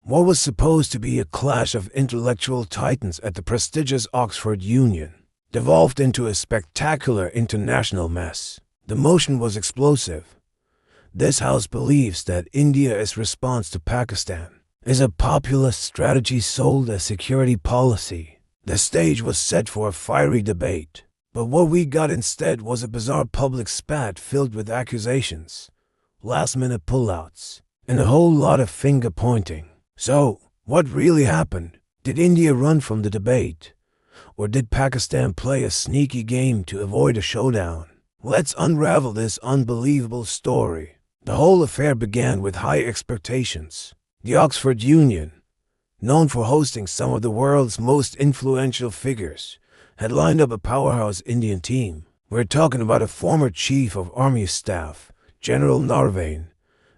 What was supposed to be a clash of intellectual titans at the prestigious Oxford Union devolved into a spectacular international mess. The motion was explosive. This house believes that India's response to Pakistan is a populist strategy sold as security policy. The stage was set for a fiery debate, but what we got instead was a bizarre public spat filled with accusations, last-minute pullouts, and a whole lot of finger-pointing. So, what really happened? Did India run from the debate? Or did Pakistan play a sneaky game to avoid a showdown? Let's unravel this unbelievable story. The whole affair began with high expectations. The Oxford Union, known for hosting some of the world's most influential figures, had lined up a powerhouse Indian team. We're talking about a former Chief of Army Staff, General Narvain,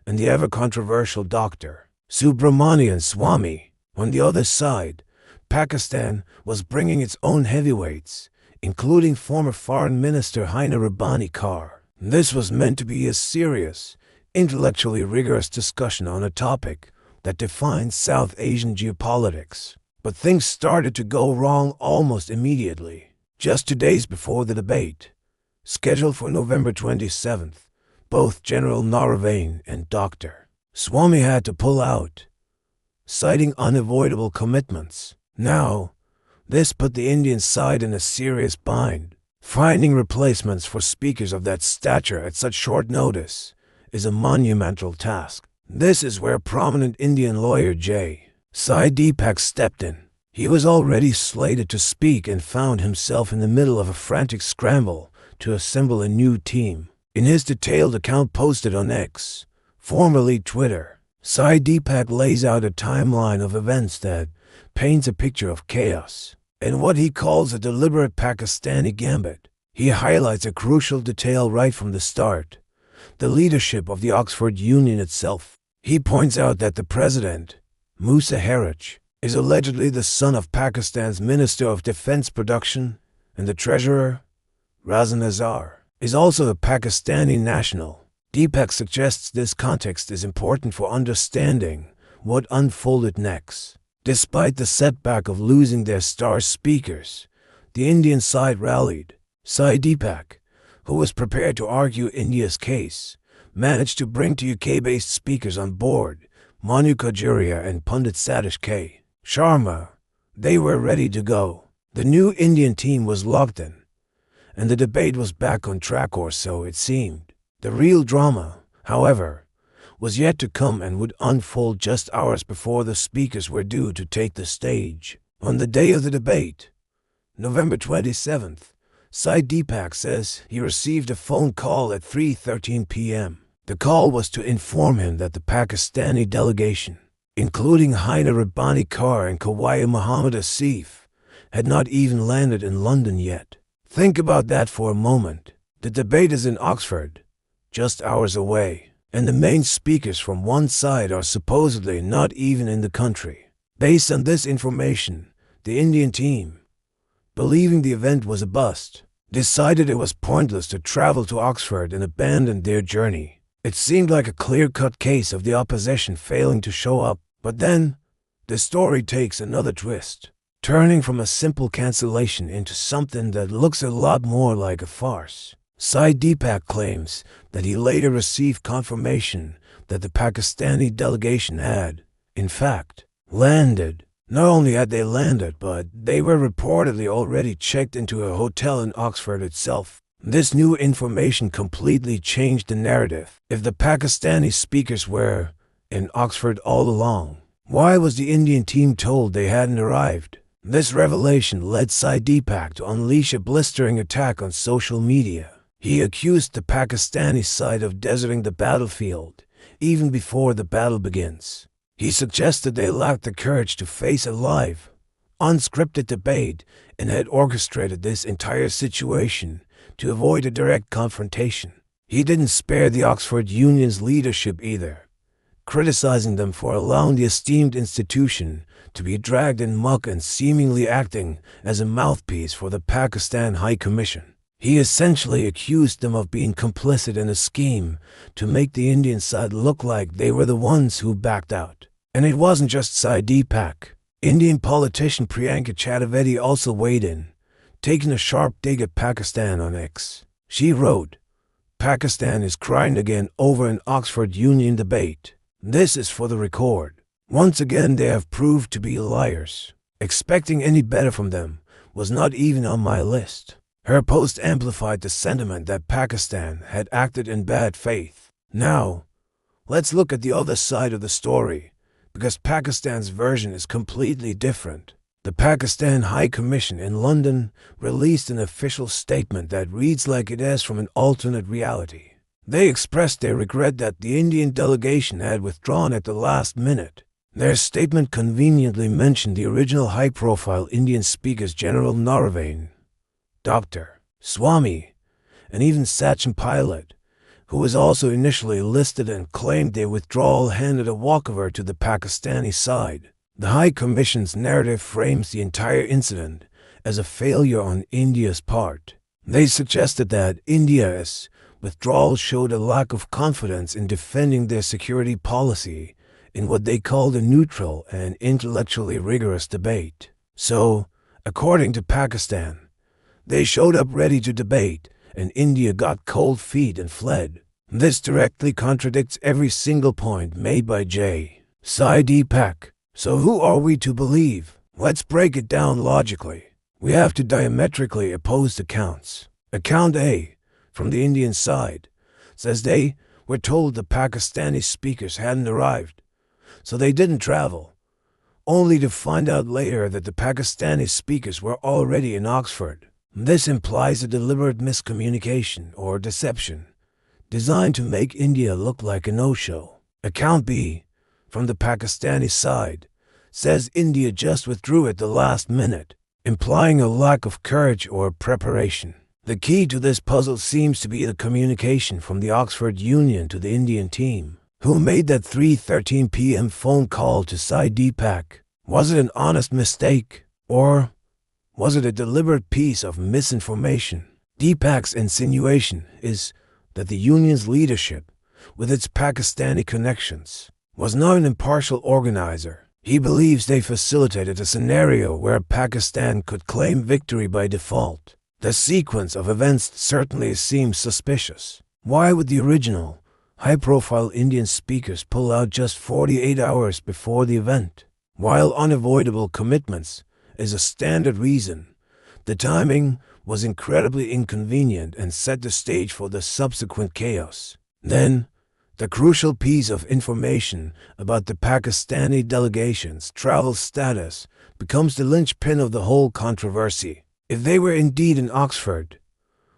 and the ever-controversial Dr. Subramanian Swamy. On the other side, Pakistan was bringing its own heavyweights, including former Foreign Minister Hina Rabbani Kar. This was meant to be a serious, intellectually rigorous discussion on a topic that defines South Asian geopolitics. But things started to go wrong almost immediately. Just 2 days before the debate, scheduled for November 27th, both General Narvain and Dr. Swamy had to pull out, citing unavoidable commitments. Now, this put the Indian side in a serious bind. Finding replacements for speakers of that stature at such short notice is a monumental task. This is where prominent Indian lawyer Sai Deepak stepped in. He was already slated to speak and found himself in the middle of a frantic scramble to assemble a new team. In his detailed account posted on X, formerly Twitter, Sai Deepak lays out a timeline of events that paints a picture of chaos and what he calls a deliberate Pakistani gambit. He highlights a crucial detail right from the start: the leadership of the Oxford Union itself. He points out that the president, Musa Harich, is allegedly the son of Pakistan's Minister of Defense Production, and the treasurer, Razan Azhar, is also a Pakistani national. Deepak suggests this context is important for understanding what unfolded next. Despite the setback of losing their star speakers, the Indian side rallied. Sai Deepak, who was prepared to argue India's case, managed to bring 2 UK-based speakers on board, Manu Kajuria and Pundit Satish K. Sharma. They were ready to go. The new Indian team was locked in, and the debate was back on track, or so it seemed. The real drama, however, was yet to come and would unfold just hours before the speakers were due to take the stage. On the day of the debate, November 27th, Sai Deepak says he received a phone call at 3:13 p.m. The call was to inform him that the Pakistani delegation, including Hina Rabbani Kar and Khwaja Muhammad Asif, had not even landed in London yet. Think about that for a moment. The debate is in Oxford, just hours away, and the main speakers from one side are supposedly not even in the country. Based on this information, the Indian team, believing the event was a bust, decided it was pointless to travel to Oxford and abandoned their journey. It seemed like a clear-cut case of the opposition failing to show up. But then, the story takes another twist, turning from a simple cancellation into something that looks a lot more like a farce. Sai Deepak claims that he later received confirmation that the Pakistani delegation had, in fact, landed. Not only had they landed, but they were reportedly already checked into a hotel in Oxford itself. This new information completely changed the narrative. If the Pakistani speakers were in Oxford all along, why was the Indian team told they hadn't arrived? This revelation led Sai Deepak to unleash a blistering attack on social media. He accused the Pakistani side of deserting the battlefield even before the battle begins. He suggested they lacked the courage to face a live, unscripted debate and had orchestrated this entire situation to avoid a direct confrontation. He didn't spare the Oxford Union's leadership either, criticizing them for allowing the esteemed institution to be dragged in muck and seemingly acting as a mouthpiece for the Pakistan High Commission. He essentially accused them of being complicit in a scheme to make the Indian side look like they were the ones who backed out. And it wasn't just Sai Deepak. Indian politician Priyanka Chaturvedi also weighed in, taking a sharp dig at Pakistan on X. She wrote, "Pakistan is crying again over an Oxford Union debate. This is for the record. Once again they have proved to be liars. Expecting any better from them was not even on my list." Her post amplified the sentiment that Pakistan had acted in bad faith. Now, let's look at the other side of the story, because Pakistan's version is completely different. The Pakistan High Commission in London released an official statement that reads like it is from an alternate reality. They expressed their regret that the Indian delegation had withdrawn at the last minute. Their statement conveniently mentioned the original high-profile Indian speakers General Naravain, Dr. Swami, and even Sachin Pilot, who was also initially listed, and claimed their withdrawal handed a walkover to the Pakistani side. The High Commission's narrative frames the entire incident as a failure on India's part. They suggested that India's withdrawal showed a lack of confidence in defending their security policy in what they called a neutral and intellectually rigorous debate. So, according to Pakistan, they showed up ready to debate, and India got cold feet and fled. This directly contradicts every single point made by Sai Deepak. So who are we to believe? Let's break it down logically. We have two diametrically opposed accounts. Account A, from the Indian side, says they were told the Pakistani speakers hadn't arrived, so they didn't travel, only to find out later that the Pakistani speakers were already in Oxford. This implies a deliberate miscommunication or deception, designed to make India look like a no-show. Account B, from the Pakistani side, says India just withdrew at the last minute, implying a lack of courage or preparation. The key to this puzzle seems to be the communication from the Oxford Union to the Indian team, who made that 3:13 p.m. phone call to Sai Deepak. Was it an honest mistake, or was it a deliberate piece of misinformation? Deepak's insinuation is that the union's leadership, with its Pakistani connections, was not an impartial organizer. He believes they facilitated a scenario where Pakistan could claim victory by default. The sequence of events certainly seems suspicious. Why would the original, high-profile Indian speakers pull out just 48 hours before the event? While unavoidable commitments is a standard reason, the timing was incredibly inconvenient and set the stage for the subsequent chaos. Then, the crucial piece of information about the Pakistani delegation's travel status becomes the linchpin of the whole controversy. If they were indeed in Oxford,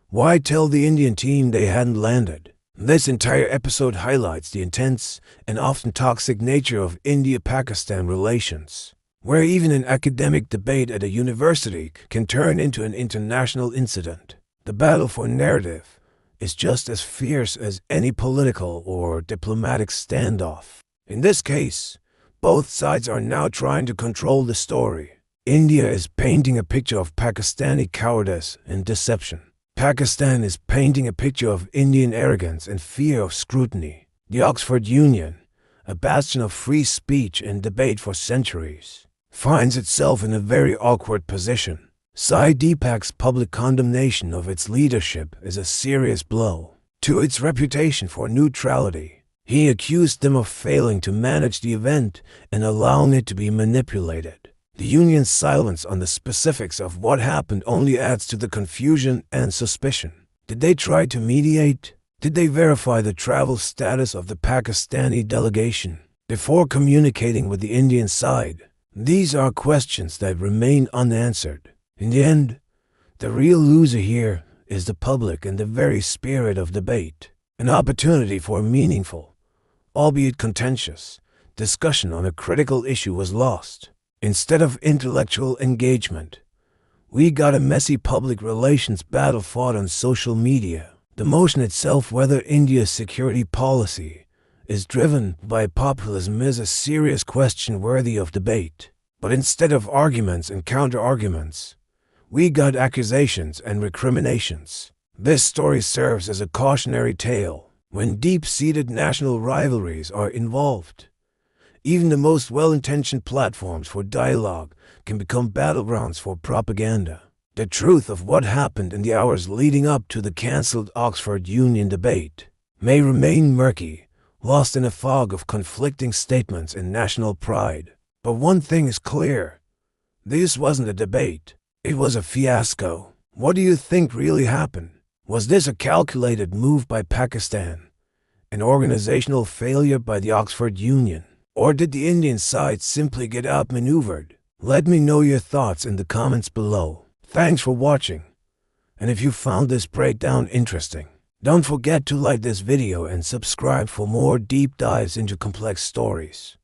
why tell the Indian team they hadn't landed? This entire episode highlights the intense and often toxic nature of India-Pakistan relations, where even an academic debate at a university can turn into an international incident. The battle for narrative is just as fierce as any political or diplomatic standoff. In this case, both sides are now trying to control the story. India is painting a picture of Pakistani cowardice and deception. Pakistan is painting a picture of Indian arrogance and fear of scrutiny. The Oxford Union, a bastion of free speech and debate for centuries, finds itself in a very awkward position. Sai Deepak's public condemnation of its leadership is a serious blow to its reputation for neutrality. He accused them of failing to manage the event and allowing it to be manipulated. The union's silence on the specifics of what happened only adds to the confusion and suspicion. Did they try to mediate? Did they verify the travel status of the Pakistani delegation before communicating with the Indian side? These are questions that remain unanswered. In the end, the real loser here is the public and the very spirit of debate. An opportunity for a meaningful, albeit contentious, discussion on a critical issue was lost. Instead of intellectual engagement, we got a messy public relations battle fought on social media. The motion itself, whether India's security policy is driven by populism, is a serious question worthy of debate. But instead of arguments and counter-arguments, we got accusations and recriminations. This story serves as a cautionary tale. When deep-seated national rivalries are involved, Even the most well-intentioned platforms for dialogue can become battlegrounds for propaganda. The truth of what happened in the hours leading up to the cancelled Oxford Union debate may remain murky, lost in a fog of conflicting statements and national pride. But one thing is clear. This wasn't a debate. It was a fiasco. What do you think really happened? Was this a calculated move by Pakistan? An organizational failure by the Oxford Union? Or did the Indian side simply get outmaneuvered? Let me know your thoughts in the comments below. Thanks for watching. And if you found this breakdown interesting, don't forget to like this video and subscribe for more deep dives into complex stories.